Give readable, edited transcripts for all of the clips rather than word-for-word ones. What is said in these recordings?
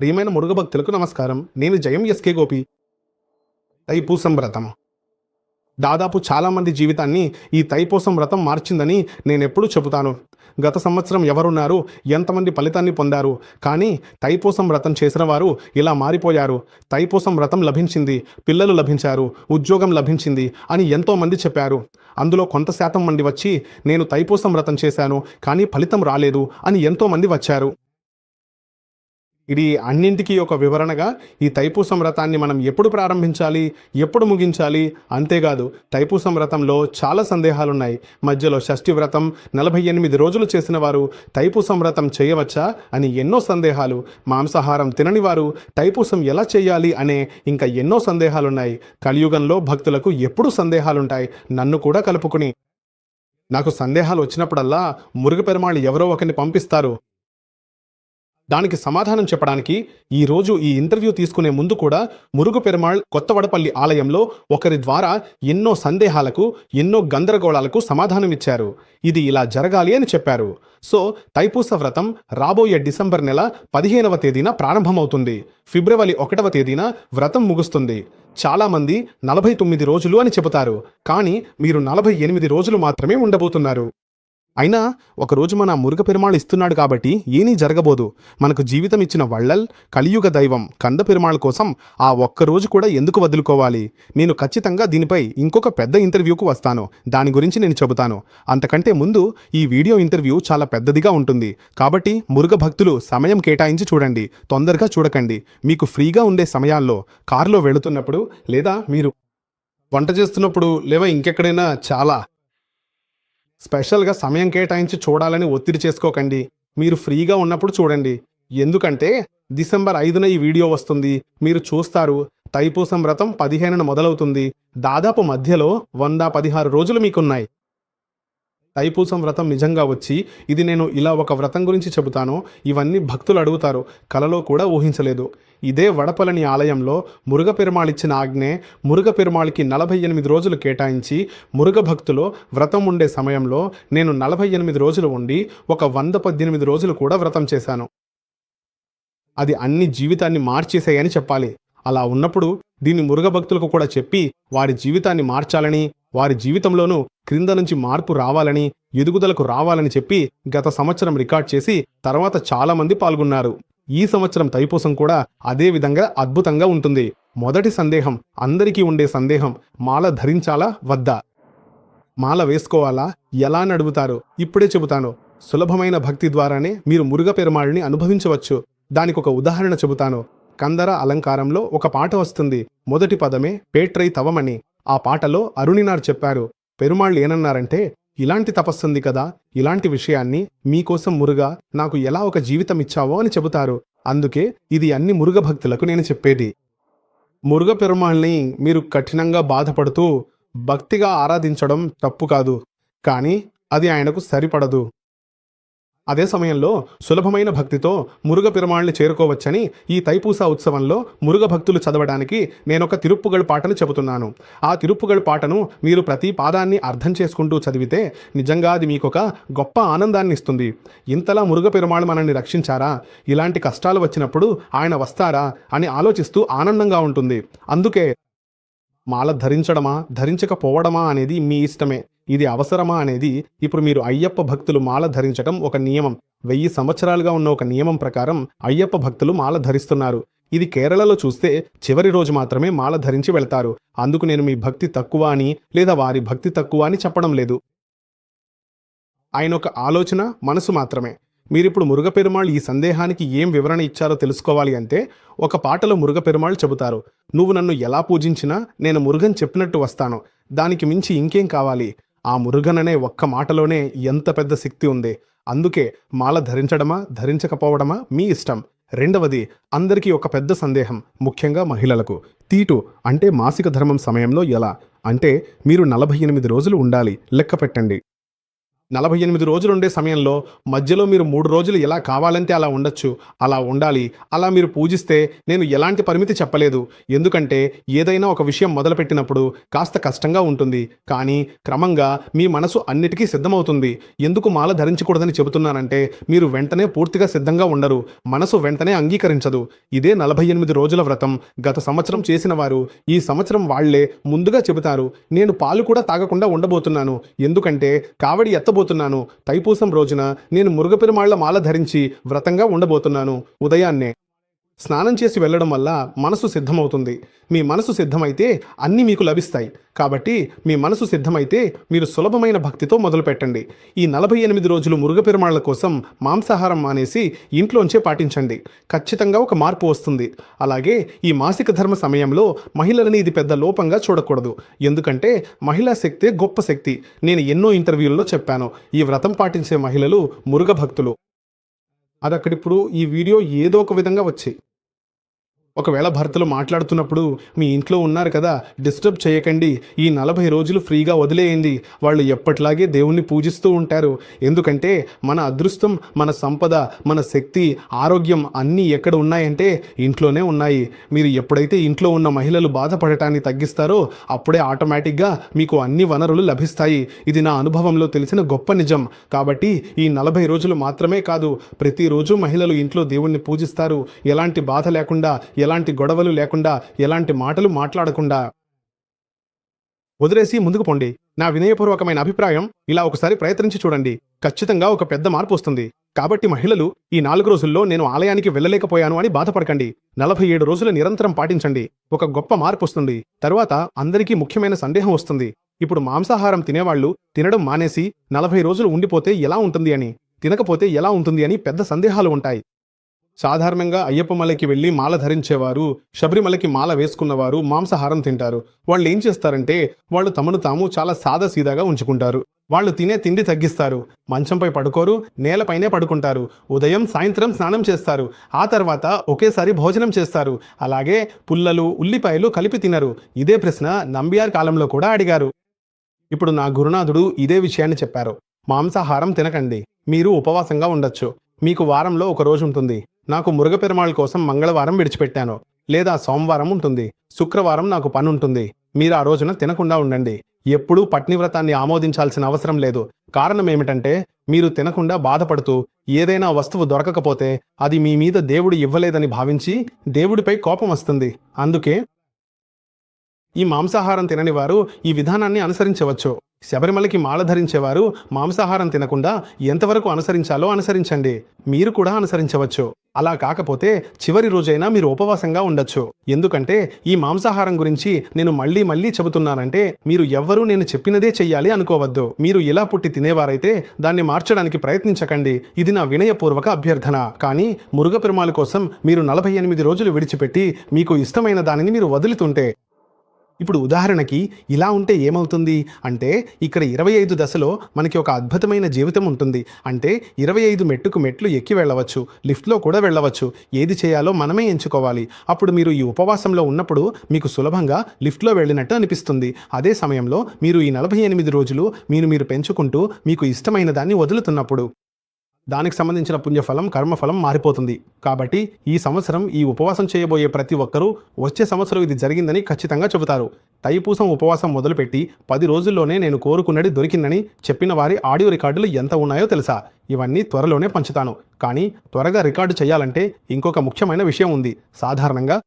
ప్రియమైన మురుగ భక్తులకు నమస్కారం. నేను జయం ఎస్కే గోపి. తైపూసం వ్రతం దాదాపు చాలామంది జీవితాన్ని ఈ తైపూసం వ్రతం మార్చిందని నేనెప్పుడూ చెబుతాను. గత సంవత్సరం ఎవరున్నారు, ఎంతమంది ఫలితాన్ని పొందారు, కానీ తైపూసం వ్రతం చేసిన వారు ఇలా మారిపోయారు. తైపూసం వ్రతం లభించింది, పిల్లలు లభించారు, ఉద్యోగం లభించింది అని ఎంతోమంది చెప్పారు. అందులో కొంత శాతం మంది వచ్చి నేను తైపూసం వ్రతం చేశాను కానీ ఫలితం రాలేదు అని ఎంతోమంది వచ్చారు. ఇది అన్నింటికీ ఒక వివరణగా ఈ తైపూసం వ్రతాన్ని మనం ఎప్పుడు ప్రారంభించాలి, ఎప్పుడు ముగించాలి, అంతేకాదు తైపూసం వ్రతంలో చాలా సందేహాలున్నాయి. మధ్యలో షష్ఠి వ్రతం 48 రోజులు చేసిన వారు తైపూసం వ్రతం చేయవచ్చా అని ఎన్నో సందేహాలు, మాంసాహారం తినని వారు తైపూసం ఎలా చేయాలి అనే ఇంకా ఎన్నో సందేహాలున్నాయి. కలియుగంలో భక్తులకు ఎప్పుడు సందేహాలుంటాయి, నన్ను కూడా కలుపుకుని. నాకు సందేహాలు వచ్చినప్పుడల్లా మురుగ పెరుమాళ్ ఎవరో ఒకరిని పంపిస్తారు. దానికి సమాధానం చెప్పడానికి ఈరోజు ఈ ఇంటర్వ్యూ తీసుకునే ముందు కూడా మురుగ పెరుమాళ్ కొత్తవడపల్లి ఆలయంలో ఒకరి ద్వారా ఎన్నో సందేహాలకు, ఎన్నో గందరగోళాలకు సమాధానమిచ్చారు. ఇది ఇలా జరగాలి అని చెప్పారు. సో తైపూస వ్రతం రాబోయే డిసెంబర్ నెల 15వ తేదీన ప్రారంభమవుతుంది. ఫిబ్రవరి 1వ తేదీన వ్రతం ముగుస్తుంది. చాలామంది 49 రోజులు అని చెబుతారు, కానీ మీరు 48 రోజులు మాత్రమే ఉండబోతున్నారు. అయినా ఒకరోజు మన మురుగ పెరుమాళ్ ఇస్తున్నాడు కాబట్టి ఏమీ జరగబోదు. మనకు జీవితం ఇచ్చిన వళ్ళల్, కలియుగ దైవం కంద పెరుమాళ్ కోసం ఆ ఒక్కరోజు కూడా ఎందుకు వదులుకోవాలి? నేను ఖచ్చితంగా దీనిపై ఇంకొక పెద్ద ఇంటర్వ్యూకు వస్తాను, దాని గురించి నేను చెబుతాను. అంతకంటే ముందు ఈ వీడియో ఇంటర్వ్యూ చాలా పెద్దదిగా ఉంటుంది కాబట్టి మురుగ భక్తులు సమయం కేటాయించి చూడండి, తొందరగా చూడకండి. మీకు ఫ్రీగా ఉండే సమయాల్లో కారులో వెళుతున్నప్పుడు, లేదా మీరు వంట చేస్తున్నప్పుడు, లేదా ఇంకెక్కడైనా చాలా స్పెషల్గా సమయం కేటాయించి చూడాలని ఒత్తిడి చేసుకోకండి. మీరు ఫ్రీగా ఉన్నప్పుడు చూడండి. ఎందుకంటే డిసెంబర్ 5న ఈ వీడియో వస్తుంది, మీరు చూస్తారు. తైపూసం వ్రతం 15న మొదలవుతుంది. దాదాపు మధ్యలో 116 రోజులు మీకున్నాయి. తైపూసం వ్రతం నిజంగా వచ్చి ఇది నేను ఇలా ఒక వ్రతం గురించి చెబుతాను, ఇవన్నీ భక్తులు అడుగుతారు, కలలో కూడా ఊహించలేదు. ఇదే వడపలని ఆలయంలో మురుగ పెరుమాళ్ ఇచ్చిన ఆజ్ఞే. మురుగ పెరుమాళ్కి 48 రోజులు కేటాయించి మురుగ భక్తులో వ్రతం ఉండే సమయంలో నేను 48 రోజులు ఉండి ఒక 118 రోజులు కూడా వ్రతం చేశాను. అది అన్ని జీవితాన్ని మార్చేసాయని చెప్పాలి. అలా ఉన్నప్పుడు దీన్ని మురుగ భక్తులకు కూడా చెప్పి వారి జీవితాన్ని మార్చాలని, వారి జీవితంలోనూ క్రింద నుంచి మార్పు రావాలని, ఎదుగుదలకు రావాలని చెప్పి గత సంవత్సరం రికార్డ్ చేసి తర్వాత చాలామంది పాల్గొన్నారు. ఈ సంవత్సరం తైపూసం కూడా అదే విధంగా అద్భుతంగా ఉంటుంది. మొదటి సందేహం, అందరికీ ఉండే సందేహం, మాల ధరించాలా వద్దా, మాల వేసుకోవాలా, ఎలా నడుపుతారు? ఇప్పుడే చెబుతాను. సులభమైన భక్తి ద్వారానే మీరు మురుగ పెరుమాళ్ని అనుభవించవచ్చు. దానికి ఒక ఉదాహరణ చెబుతాను. కందర అలంకారంలో ఒక పాట వస్తుంది. మొదటి పదమే పేట్రై తవమని. ఆ పాటలో అరుణినార్ చెప్పారు, పెరుమాళ్ళు ఏనన్నారంటే, ఇలాంటి తపస్సుంది కదా, ఇలాంటి విషయాన్ని మీకోసం మురుగా నాకు ఎలా ఒక జీవితం ఇచ్చావో అని చెబుతారు. అందుకే ఇది అన్ని మురుగ భక్తులకు నేను చెప్పేది. మురుగ పెరుమాళ్ని మీరు కఠినంగా బాధపడుతూ భక్తిగా ఆరాధించడం తప్పు కాదు, కానీ అది ఆయనకు సరిపడదు. అదే సమయంలో సులభమైన భక్తితో మురుగ పెరుమాళ్ని చేరుకోవచ్చని ఈ తైపూస ఉత్సవంలో మురుగ భక్తులు చదవడానికి నేనొక తిరుప్పుగళ్ పాటను చెబుతున్నాను. ఆ తిరుప్పుగళ్ పాటను మీరు ప్రతి పాదాన్ని అర్థం చేసుకుంటూ చదివితే నిజంగా అది మీకొక గొప్ప ఆనందాన్ని ఇస్తుంది. ఇంతలా మురుగ పెరుమాళ్ మనల్ని రక్షించారా, ఇలాంటి కష్టాలు వచ్చినప్పుడు ఆయన వస్తారా అని ఆలోచిస్తూ ఆనందంగా ఉంటుంది. అందుకే మాల ధరించడమా ధరించకపోవడమా అనేది మీ ఇష్టమే. ఇది అవసరమా అనేది ఇప్పుడు మీరు అయ్యప్ప భక్తులు మాల ధరించడం ఒక నియమం. 1000 సంవత్సరాలుగా ఉన్న ఒక నియమం ప్రకారం అయ్యప్ప భక్తులు మాల ధరిస్తున్నారు. ఇది కేరళలో చూస్తే చివరి రోజు మాత్రమే మాల ధరించి వెళ్తారు. అందుకు నేను మీ భక్తి తక్కువ అని లేదా వారి భక్తి తక్కువ అని చెప్పడం లేదు. ఆయన ఒక ఆలోచన, మనసు మాత్రమే. మీరిప్పుడు మురుగ పెరుమాళ్ ఈ సందేహానికి ఏం వివరణ ఇచ్చారో తెలుసుకోవాలి అంటే, ఒక పాటలో మురుగ పెరుమాళ్ చెబుతారు, నువ్వు నన్ను ఎలా పూజించినా నేను మురుగన్ చెప్పినట్టు వస్తాను, దానికి మించి ఇంకేం కావాలి? ఆ మురుగననే ఒక్క మాటలోనే ఎంత పెద్ద శక్తి ఉంది. అందుకే మాల ధరించడమా ధరించకపోవడమా మీ ఇష్టం. రెండవది, అందరికీ ఒక పెద్ద సందేహం, ముఖ్యంగా మహిళలకు. తీటు అంటే మాసిక ధర్మం సమయంలో ఎలా అంటే మీరు 48 రోజులు ఉండాలి, లెక్క పెట్టండి. 48 రోజులుండే సమయంలో మధ్యలో మీరు 3 రోజులు ఎలా కావాలంటే అలా ఉండొచ్చు. అలా ఉండాలి. అలా మీరు పూజిస్తే నేను ఎలాంటి పరిమితి చెప్పలేదు. ఎందుకంటే ఏదైనా ఒక విషయం మొదలుపెట్టినప్పుడు కాస్త కష్టంగా ఉంటుంది. కానీ క్రమంగా మీ మనసు అన్నిటికీ సిద్ధమవుతుంది. ఎందుకు మాల ధరించకూడదని చెబుతున్నానంటే మీరు వెంటనే పూర్తిగా సిద్ధంగా ఉండరు. మనసు వెంటనే అంగీకరించదు. ఇదే 48 రోజుల వ్రతం గత సంవత్సరం చేసిన వారు ఈ సంవత్సరం వాళ్లే ముందుగా చెబుతారు. నేను పాలు కూడా తాగకుండా ఉండబోతున్నాను. ఎందుకంటే కావడి ఎత్తబోతున్నాను. తైపూసం రోజున నేను మురుగపెరుమాళ్ల మాల ధరించి వ్రతంగా ఉండబోతున్నాను. ఉదయాన్నే స్నానం చేసి వెళ్ళడం వల్ల మనసు సిద్ధమవుతుంది. మీ మనసు సిద్ధమైతే అన్నీ మీకు లభిస్తాయి. కాబట్టి మీ మనసు సిద్ధమైతే మీరు సులభమైన భక్తితో మొదలుపెట్టండి. ఈ 48 రోజులు మురుగపెరుమాళ్ల కోసం మాంసాహారం మానేసి ఇంట్లోంచే పాటించండి. ఖచ్చితంగా ఒక మార్పు వస్తుంది. అలాగే ఈ మాసిక ధర్మ సమయంలో మహిళలని ఇది పెద్ద లోపంగా చూడకూడదు. ఎందుకంటే మహిళా శక్తే గొప్ప శక్తి. నేను ఎన్నో ఇంటర్వ్యూల్లో చెప్పాను. ఈ వ్రతం పాటించే మహిళలు మురుగ భక్తులు. అదక్కడిప్పుడు ఈ వీడియో ఏదో ఒక విధంగా వచ్చి ఒకవేళ భర్తలు మాట్లాడుతున్నప్పుడు మీ ఇంట్లో ఉన్నారు కదా, డిస్టర్బ్ చేయకండి. ఈ 40 రోజులు ఫ్రీగా వదిలేయండి. వాళ్ళు ఎప్పట్లాగే దేవుణ్ణి పూజిస్తూ ఉంటారు. ఎందుకంటే మన అదృష్టం, మన సంపద, మన శక్తి, ఆరోగ్యం అన్నీ ఎక్కడ ఉన్నాయంటే ఇంట్లోనే ఉన్నాయి. మీరు ఎప్పుడైతే ఇంట్లో ఉన్న మహిళలు బాధపడటాన్ని తగ్గిస్తారో అప్పుడే ఆటోమేటిక్గా మీకు అన్ని వనరులు లభిస్తాయి. ఇది నా అనుభవంలో తెలిసిన గొప్ప నిజం. కాబట్టి ఈ 40 రోజులు మాత్రమే కాదు, ప్రతిరోజు మహిళలు ఇంట్లో దేవుణ్ణి పూజిస్తారు. ఎలాంటి బాధ లేకుండా, ఎలాంటి గొడవలు లేకుండా, ఎలాంటి మాటలు మాట్లాడకుండా వదిలేసి ముందుకు పోండి. నా వినయపూర్వకమైన అభిప్రాయం, ఇలా ఒకసారి ప్రయత్నించి చూడండి. ఖచ్చితంగా ఒక పెద్ద మార్పు వస్తుంది. కాబట్టి మహిళలు ఈ 4 రోజుల్లో నేను ఆలయానికి వెళ్ళలేకపోయాను అని బాధపడకండి. 47 రోజులు నిరంతరం పాటించండి. ఒక గొప్ప మార్పు వస్తుంది. తరువాత అందరికీ ముఖ్యమైన సందేహం వస్తుంది. ఇప్పుడు మాంసాహారం తినేవాళ్ళు తినడం మానేసి 40 రోజులు ఉండిపోతే ఎలా ఉంటుంది అని, తినకపోతే ఎలా ఉంటుంది అని పెద్ద సందేహాలు ఉంటాయి. సాధారణంగా అయ్యప్ప మలకి వెళ్ళి మాల ధరించేవారు, శబరిమలకి మాల వేసుకున్నవారు మాంసాహారం తింటారు. వాళ్ళు ఏం చేస్తారంటే వాళ్ళు తమను తాము చాలా సాదాసీదాగా ఉంచుకుంటారు. వాళ్ళు తినే తిండి తగ్గిస్తారు. మంచంపై పడుకోరు, నేలపైనే పడుకుంటారు. ఉదయం సాయంత్రం స్నానం చేస్తారు. ఆ తర్వాత ఒకేసారి భోజనం చేస్తారు. అలాగే పుల్లలు, ఉల్లిపాయలు కలిపి తినరు. ఇదే ప్రశ్న నంబియార్ కాలంలో కూడా అడిగారు. ఇప్పుడు నా గురునాథుడు ఇదే విషయాన్ని చెప్పారు. మాంసాహారం తినకండి. మీరు ఉపవాసంగా ఉండొచ్చు. మీకు వారంలో ఒక రోజు ఉంటుంది. నాకు మురుగపెరుమాళ్ కోసం మంగళవారం విడిచిపెట్టాను, లేదా సోమవారం ఉంటుంది. శుక్రవారం నాకు పని ఉంటుంది. మీరు ఆ రోజున తినకుండా ఉండండి. ఎప్పుడూ పట్నివ్రతాన్ని ఆమోదించాల్సిన అవసరం లేదు. కారణం ఏమిటంటే మీరు తినకుండా బాధపడుతూ ఏదైనా వస్తువు దొరకకపోతే అది మీ మీద దేవుడు ఇవ్వలేదని భావించి దేవుడిపై కోపం వస్తుంది. అందుకే ఈ మాంసాహారం తినని వారు ఈ విధానాన్ని అనుసరించవచ్చు. శబరిమలకి మాల ధరించేవారు మాంసాహారం తినకుండా ఎంతవరకు అనుసరించాలో అనుసరించండి. మీరు కూడా అనుసరించవచ్చు. అలా కాకపోతే చివరి రోజైనా మీరు ఉపవాసంగా ఉండొచ్చు. ఎందుకంటే ఈ మాంసాహారం గురించి నేను మళ్ళీ మళ్ళీ చెబుతున్నానంటే మీరు ఎవ్వరూ నేను చెప్పినదే చెయ్యాలి అనుకోవద్దు. మీరు ఇలా పుట్టి తినేవారైతే దాన్ని మార్చడానికి ప్రయత్నించకండి. ఇది నా వినయపూర్వక అభ్యర్థన. కానీ మురుగపెరుమాళ్ కోసం మీరు 48 రోజులు విడిచిపెట్టి మీకు ఇష్టమైన దానిని మీరు వదులుతుంటే, ఇప్పుడు ఉదాహరణకి ఇలా ఉంటే ఏమవుతుంది అంటే ఇక్కడ 25 దశలో మనకి ఒక అద్భుతమైన జీవితం ఉంటుంది. అంటే 25 మెట్లు ఎక్కి వెళ్ళవచ్చు, లిఫ్ట్లో కూడా వెళ్ళవచ్చు. ఏది చేయాలో మనమే ఎంచుకోవాలి. అప్పుడు మీరు ఈ ఉపవాసంలో ఉన్నప్పుడు మీకు సులభంగా లిఫ్ట్లో వెళ్ళినట్టు అనిపిస్తుంది. అదే సమయంలో మీరు ఈ 48 రోజులు మీరు పెంచుకుంటూ మీకు ఇష్టమైన దాన్ని వదులుతున్నప్పుడు దానికి సంబంధించిన పుణ్యఫలం, కర్మఫలం మారిపోతుంది. కాబట్టి ఈ సంవత్సరం ఈ ఉపవాసం చేయబోయే ప్రతి ఒక్కరూ వచ్చే సంవత్సరం ఇది జరిగిందని ఖచ్చితంగా చెబుతారు. తైపూసం ఉపవాసం మొదలుపెట్టి 10 రోజుల్లోనే నేను కోరుకున్నది దొరికిందని చెప్పిన వారి ఆడియో రికార్డులు ఎంత ఉన్నాయో తెలుసా? ఇవన్నీ త్వరలోనే పంచుతాను. కానీ త్వరగా రికార్డు చేయాలంటే ఇంకొక ముఖ్యమైన విషయం ఉంది. సాధారణంగా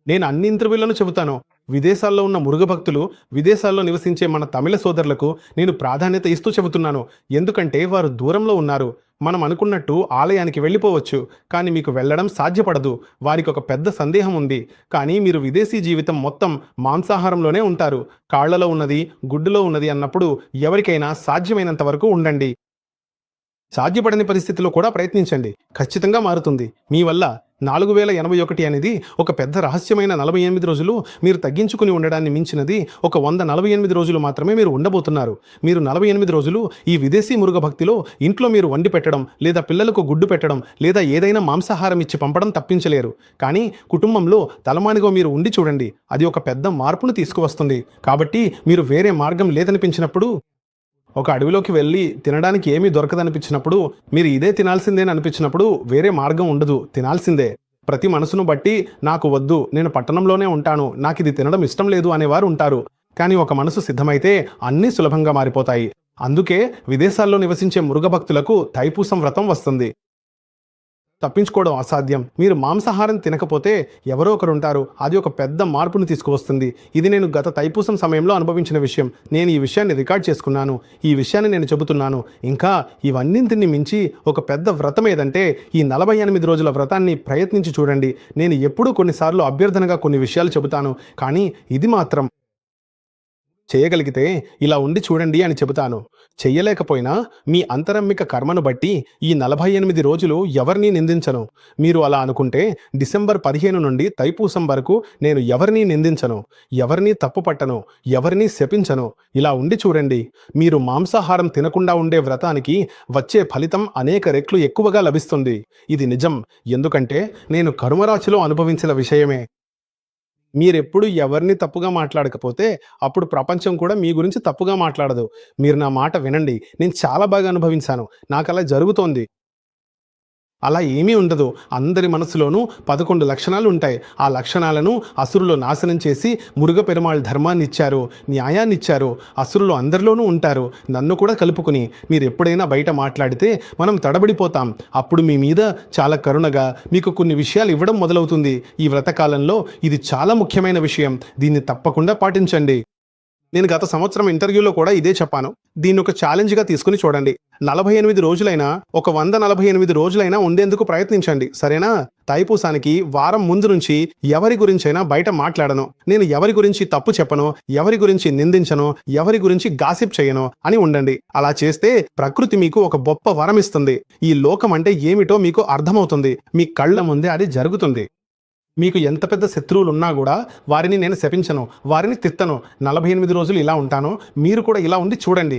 నేను అన్ని ఇంటర్వ్యూలను చెబుతాను. విదేశాల్లో ఉన్న మురుగ భక్తులు, విదేశాల్లో నివసించే మన తమిళ సోదరులకు నేను ప్రాధాన్యత ఇస్తూ చెబుతున్నాను. ఎందుకంటే వారు దూరంలో ఉన్నారు. మనం అనుకున్నట్టు ఆలయానికి వెళ్ళిపోవచ్చు, కానీ మీకు వెళ్ళడం సాధ్యపడదు. వారికి ఒక పెద్ద సందేహం ఉంది. కానీ మీరు విదేశీ జీవితం మొత్తం మాంసాహారంలోనే ఉంటారు. కాళ్లలో ఉన్నది, గుడ్డులో ఉన్నది అన్నప్పుడు ఎవరికైనా సాధ్యమైనంత వరకు ఉండండి. సాధ్యపడని పరిస్థితిలో కూడా ప్రయత్నించండి. ఖచ్చితంగా మారుతుంది. మీ వల్ల 4081 అనేది ఒక పెద్ద రహస్యమైన 48 రోజులు మీరు తగ్గించుకుని ఉండడాన్ని మించినది ఒక 148 రోజులు మాత్రమే మీరు ఉండబోతున్నారు. మీరు 48 రోజులు ఈ విదేశీ మురుగ భక్తిలో ఇంట్లో మీరు వండి పెట్టడం, లేదా పిల్లలకు గుడ్డు పెట్టడం, లేదా ఏదైనా మాంసాహారం ఇచ్చి పంపడం తప్పించలేరు. కానీ కుటుంబంలో తలమానిగా మీరు ఉండి చూడండి. అది ఒక పెద్ద మార్పును తీసుకువస్తుంది. కాబట్టి మీరు వేరే మార్గం లేదనిపించినప్పుడు ఒక అడవిలోకి వెళ్ళి తినడానికి ఏమీ దొరకదనిపించినప్పుడు, మీరు ఇదే తినాల్సిందే అనిపించినప్పుడు వేరే మార్గం ఉండదు, తినాల్సిందే. ప్రతి మనసును బట్టి నాకు వద్దు, నేను పట్టణంలోనే ఉంటాను, నాకిది తినడం ఇష్టం లేదు అనేవారు ఉంటారు. కానీ ఒక మనసు సిద్ధమైతే అన్నీ సులభంగా మారిపోతాయి. అందుకే విదేశాల్లో నివసించే మృగభక్తులకు తైపూసం వ్రతం వస్తుంది. తప్పించుకోవడం అసాధ్యం. మీరు మాంసాహారం తినకపోతే ఎవరో ఒకరుంటారు. అది ఒక పెద్ద మార్పును తీసుకువస్తుంది. ఇది నేను గత తైపూసం సమయంలో అనుభవించిన విషయం. నేను ఈ విషయాన్ని రికార్డ్ చేసుకున్నాను. ఈ విషయాన్ని నేను చెబుతున్నాను. ఇంకా ఇవన్నింటిని మించి ఒక పెద్ద వ్రతం ఏదంటే ఈ 48 రోజుల వ్రతాన్ని ప్రయత్నించి చూడండి. నేను ఎప్పుడూ కొన్నిసార్లు అభ్యర్థనగా కొన్ని విషయాలు చెబుతాను. కానీ ఇది మాత్రం చేయగలిగితే ఇలా ఉండి చూడండి అని చెబుతాను. చెయ్యలేకపోయినా మీ అంతరంమిక కర్మను బట్టి ఈ 48 రోజులు ఎవరినీ నిందించను. మీరు అలా అనుకుంటే డిసెంబర్ 15 నుండి తైపూసం వరకు నేను ఎవరినీ నిందించను, ఎవరినీ తప్పుపట్టను, ఎవరినీ శపించను. ఇలా ఉండి చూడండి. మీరు మాంసాహారం తినకుండా ఉండే వ్రతానికి వచ్చే ఫలితం అనేక రెట్లు ఎక్కువగా లభిస్తుంది. ఇది నిజం. ఎందుకంటే నేను కర్మరాశిలో అనుభవించిన విషయమే. మీరెప్పుడు ఎవరిని తప్పుగా మాట్లాడకపోతే అప్పుడు ప్రపంచం కూడా మీ గురించి తప్పుగా మాట్లాడదు. మీరు నా మాట వినండి. నేను చాలా బాగా అనుభవించాను. నాకలా జరుగుతోంది. అలా ఏమీ ఉండదు. అందరి మనసులోనూ 11 లక్షణాలు ఉంటాయి. ఆ లక్షణాలను అసురులు నాశనం చేసి మురుగ పెరుమాళ్ ధర్మాన్నిచ్చారు, న్యాయాన్నిచ్చారు. అసురులు అందరిలోనూ ఉంటారు, నన్ను కూడా కలుపుకుని. మీరు ఎప్పుడైనా బయట మాట్లాడితే మనం తడబడిపోతాం. అప్పుడు మీ మీద చాలా కరుణగా మీకు కొన్ని విషయాలు ఇవ్వడం మొదలవుతుంది. ఈ వ్రతకాలంలో ఇది చాలా ముఖ్యమైన విషయం. దీన్ని తప్పకుండా పాటించండి. నేను గత సంవత్సరం ఇంటర్వ్యూలో కూడా ఇదే చెప్పాను. దీన్ని ఒక ఛాలెంజ్గా తీసుకుని చూడండి. 48 రోజులైనా, ఒక 148 రోజులైనా ఉండేందుకు ప్రయత్నించండి, సరేనా? తైపూసానికి వారం ముందు నుంచి ఎవరి గురించైనా బయట మాట్లాడను, నేను ఎవరి గురించి తప్పు చెప్పను, ఎవరి గురించి నిందించను, ఎవరి గురించి గాసిప్ చేయను అని ఉండండి. అలా చేస్తే ప్రకృతి మీకు ఒక గొప్ప వరం ఇస్తుంది. ఈ లోకం అంటే ఏమిటో మీకు అర్థమవుతుంది. మీ కళ్ళ ముందే అది జరుగుతుంది. మీకు ఎంత పెద్ద శత్రువులున్నా కూడా వారిని నేను శపించను, వారిని తిట్టను. 48 రోజులు ఇలా ఉంటాను. మీరు కూడా ఇలా ఉండి చూడండి.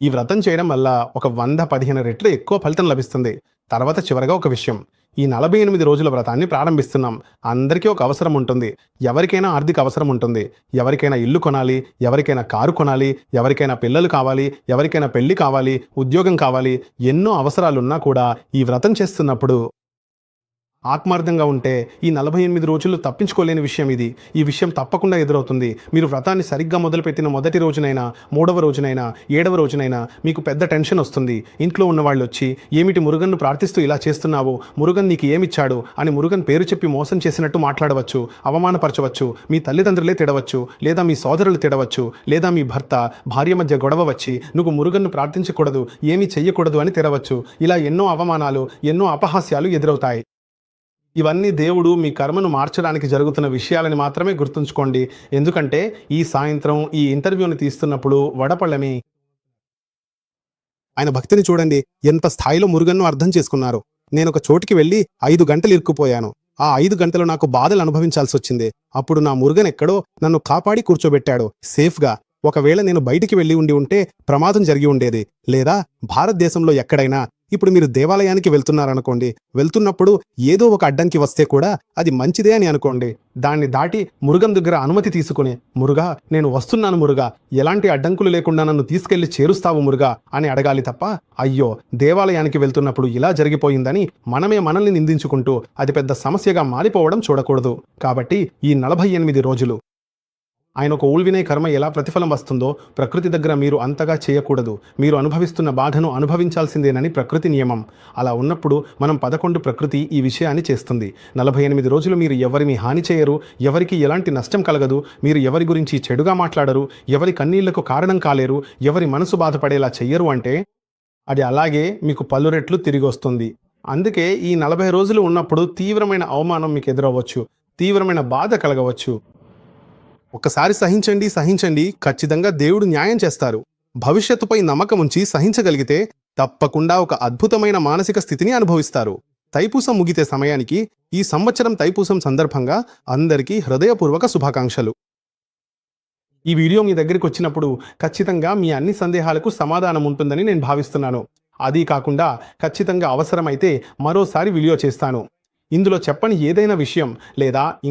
ఈ వ్రతం చేయడం వల్ల ఒక 115 రెట్లు ఎక్కువ ఫలితం లభిస్తుంది. తర్వాత చివరగా ఒక విషయం. ఈ 48 రోజుల వ్రతాన్ని ప్రారంభిస్తున్నాం. అందరికీ ఒక అవసరం ఉంటుంది. ఎవరికైనా ఆర్థిక అవసరం ఉంటుంది. ఎవరికైనా ఇల్లు కొనాలి, ఎవరికైనా కారు కొనాలి, ఎవరికైనా పిల్లలు కావాలి, ఎవరికైనా పెళ్లి కావాలి, ఉద్యోగం కావాలి. ఎన్నో అవసరాలున్నా కూడా ఈ వ్రతం చేస్తున్నప్పుడు ఆత్మార్థంగా ఉంటే ఈ 48 రోజులు తప్పించుకోలేని విషయం ఇది. ఈ విషయం తప్పకుండా ఎదురవుతుంది. మీరు వ్రతాన్ని సరిగ్గా మొదలుపెట్టిన మొదటి రోజునైనా, 3వ రోజునైనా, 7వ రోజునైనా మీకు పెద్ద టెన్షన్ వస్తుంది. ఇంట్లో ఉన్న వాళ్ళు వచ్చి, ఏమిటి మురుగన్ను ప్రార్థిస్తూ ఇలా చేస్తున్నావు, మురుగన్ నీకు ఏమిచ్చాడు అని మురుగన్ పేరు చెప్పి మోసం చేసినట్టు మాట్లాడవచ్చు, అవమానపరచవచ్చు. మీ తల్లిదండ్రులే తిడవచ్చు, లేదా మీ సోదరులు తిడవచ్చు, లేదా మీ భర్త భార్య మధ్య గొడవ వచ్చి నువ్వు మురుగన్ను ప్రార్థించకూడదు, ఏమీ చెయ్యకూడదు అని తిడవచ్చు. ఇలా ఎన్నో అవమానాలు, ఎన్నో అపహాస్యాలు ఎదురవుతాయి. ఇవన్నీ దేవుడు మీ కర్మను మార్చడానికి జరుగుతున్న విషయాలని మాత్రమే గుర్తుంచుకోండి. ఎందుకంటే ఈ సాయంత్రం ఈ ఇంటర్వ్యూని తీస్తున్నప్పుడు వడపళ్ళమి ఆయన భక్తిని చూడండి, ఎంత స్థాయిలో మురుగన్ను అర్థం చేసుకున్నారు. నేను ఒక చోటికి వెళ్ళి 5 గంటలు ఇరుక్కుపోయాను. ఆ 5 గంటలు నాకు బాధలు అనుభవించాల్సి వచ్చింది. అప్పుడు నా మురుగన్ ఎక్కడో నన్ను కాపాడి కూర్చోబెట్టాడు సేఫ్గా. ఒకవేళ నేను బయటికి వెళ్ళి ఉంటే ప్రమాదం జరిగి ఉండేది. లేదా భారతదేశంలో ఎక్కడైనా ఇప్పుడు మీరు దేవాలయానికి వెళ్తున్నారనుకోండి, వెళ్తున్నప్పుడు ఏదో ఒక అడ్డంకి వస్తే కూడా అది మంచిదే అని అనుకోండి. దాన్ని దాటి మురుగన్ దగ్గర అనుమతి తీసుకుని, మురుగా నేను వస్తున్నాను మురుగా, ఎలాంటి అడ్డంకులు లేకుండా నన్ను తీసుకెళ్లి చేరుస్తావు మురుగా అని అడగాలి తప్ప, అయ్యో దేవాలయానికి వెళ్తున్నప్పుడు ఇలా జరిగిపోయిందని మనమే మనల్ని నిందించుకుంటూ అది పెద్ద సమస్యగా మారిపోవడం చూడకూడదు. కాబట్టి ఈ 48 రోజులు ఆయన ఒక ఊల్వినే కర్మ ఎలా ప్రతిఫలం వస్తుందో ప్రకృతి దగ్గర మీరు అంతగా చేయకూడదు. మీరు అనుభవిస్తున్న బాధను అనుభవించాల్సిందేనని ప్రకృతి నియమం. అలా ఉన్నప్పుడు మనం 11 ప్రకృతి ఈ విషయాన్ని చేస్తుంది. 48 రోజులు మీరు ఎవరిని హాని చేయరు, ఎవరికి ఎలాంటి నష్టం కలగదు, మీరు ఎవరి గురించి చెడుగా మాట్లాడరు, ఎవరి కన్నీళ్లకు కారణం కాలేరు, ఎవరి మనసు బాధపడేలా చెయ్యరు. అంటే అది అలాగే మీకు పలు రెట్లు తిరిగి వస్తుంది. అందుకే ఈ 40 రోజులు ఉన్నప్పుడు తీవ్రమైన అవమానం మీకు ఎదురవ్వచ్చు, తీవ్రమైన బాధ కలగవచ్చు. ఒక్కసారి సహించండి, ఖచ్చితంగా దేవుడు న్యాయం చేస్తారు. భవిష్యత్తుపై నమ్మకం ఉంచి సహించగలిగితే తప్పకుండా ఒక అద్భుతమైన మానసిక స్థితిని అనుభవిస్తారు. తైపూసం ముగితే సమయానికి ఈ సంవత్సరం తైపూసం సందర్భంగా అందరికీ హృదయపూర్వక శుభాకాంక్షలు. ఈ వీడియో మీ దగ్గరికి వచ్చినప్పుడు ఖచ్చితంగా మీ అన్ని సందేహాలకు సమాధానం ఉంటుందని నేను భావిస్తున్నాను. అదీ కాకుండా ఖచ్చితంగా అవసరమైతే మరోసారి వీడియో చేస్తాను. ఇందులో చెప్పని ఏదైనా విషయం లేదా